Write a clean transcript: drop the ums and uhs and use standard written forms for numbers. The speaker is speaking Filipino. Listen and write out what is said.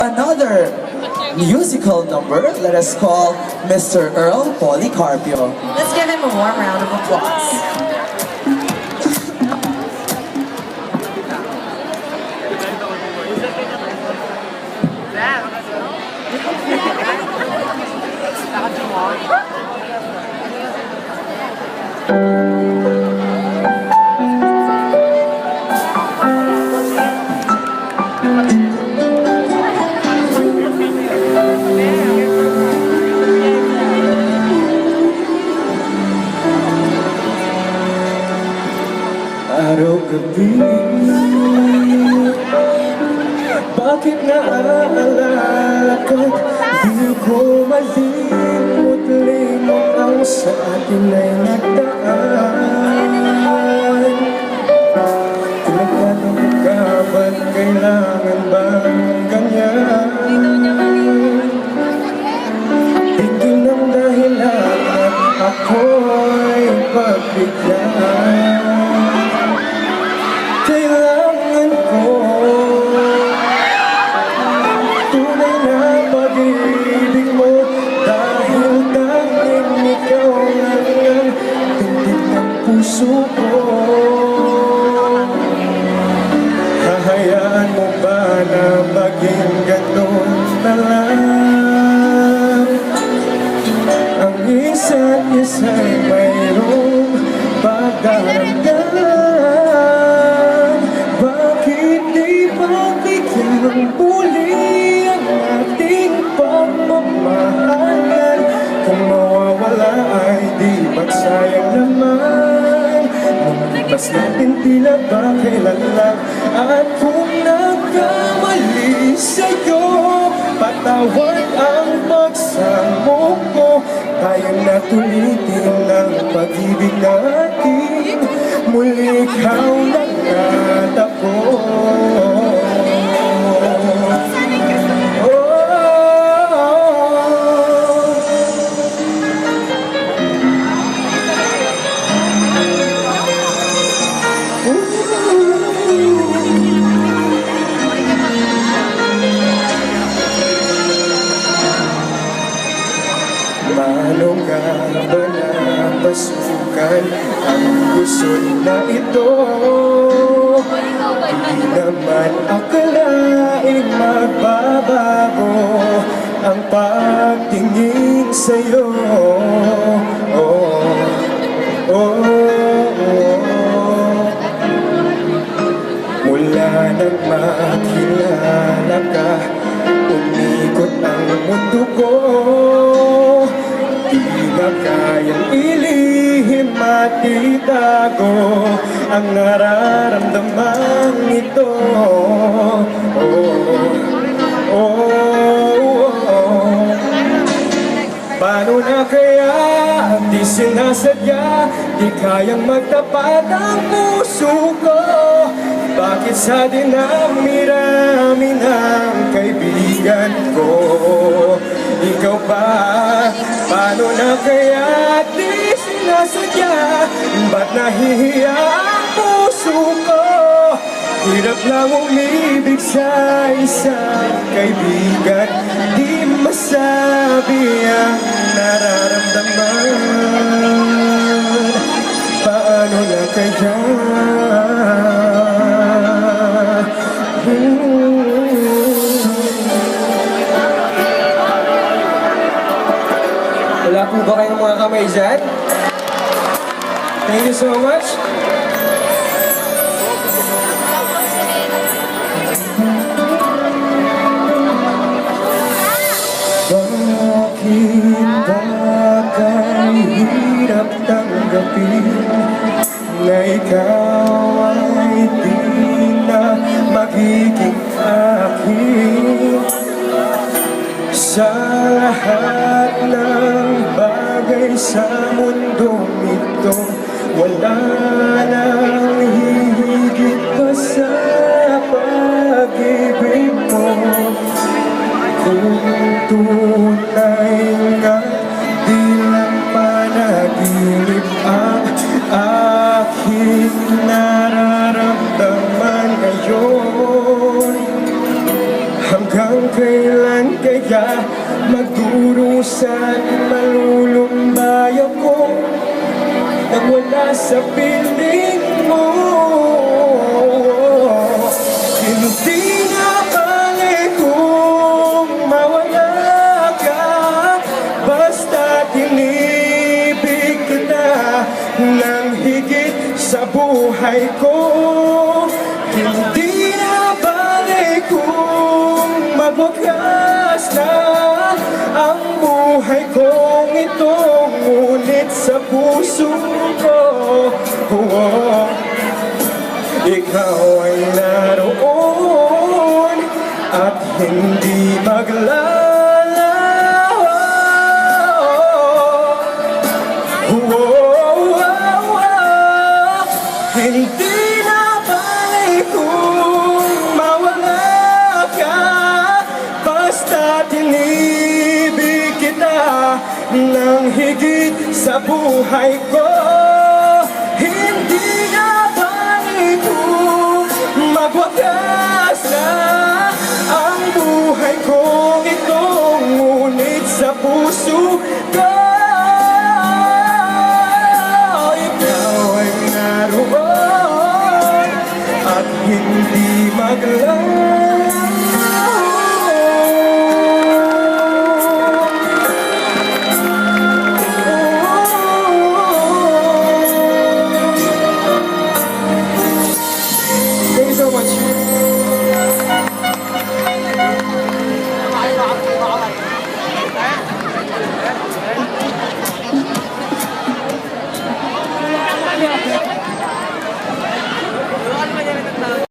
Another musical number, let us call Mr. Earl Policarpio. Let's give him a warm round of applause. Araw-gabi, bakit naaalala ka't di ko malimot-limot ang sa atin ay nagdaan? Tinatanong ka ba't kailangan bang ganyan? Tingin ng dahilan at ako'y pagbigyan. Kailangan ko tunay na pag-ibig mo, dahil tanging ikaw lang ang tindig ng puso ko. Hahayaan mo ba na maging ganun na lang? Ang isa't isa'y mayroong pagdaramdam. Bakit di pagbigyan muli ang ating pagmamahalan? Kung mawawala ay di magsayang naman. Lumipas natin tila ba kailan lang? At kung nagkamali sa'yo, patawad ang pagsamo ko. Tayong natulitin ng pag-ibig natin, muli ikaw lang at ako. Paano nga ba napasukan ang gusto na ito? Di naman akalaing magbabago ang pagtingin sa'yo. Mula nang makilala ka, umikot ang mundo ko. Di na kayang ilihim at itago ang nararamdaman ito. Paano na kaya di sinasadya, di kayang magtapat ang puso ko? Bakit sa dinami-rami ng kaibigan ko, ikaw pa? Paano na kaya di sinasadya, ba't nahihiya ang puso ko? Hirap lang umibig sa isang kaibigan, di masabi ang nararamdaman. Paano na kaya? Wala po ba kayong mga kamay dyan? Thank you so much. Bakit ba kahirap tanggapin na ikaw ay di na magiging akin? Sa lahat ng bagay sa mundong ito, wala nang hihigit pa sa pag-ibig mo. Kung tunay nga di lang panaginip ang aking nararamdaman ngayon, hanggang kaya ka magdurusa't malulumbay ako nang wala sa piling mo. Hindi na pangit kung mawala ka, basta tinibig kita ng higit sa buhay ko. Hindi na pangit kung magwakas na ang buhay kong ito, ngunit sa puso ko, ikaw ay naroon at hindi maglalaho. Hindi na balik kung mawala ka, basta tinibig kita ng higit sa buhay ko. Hindi na balik kung magwakas na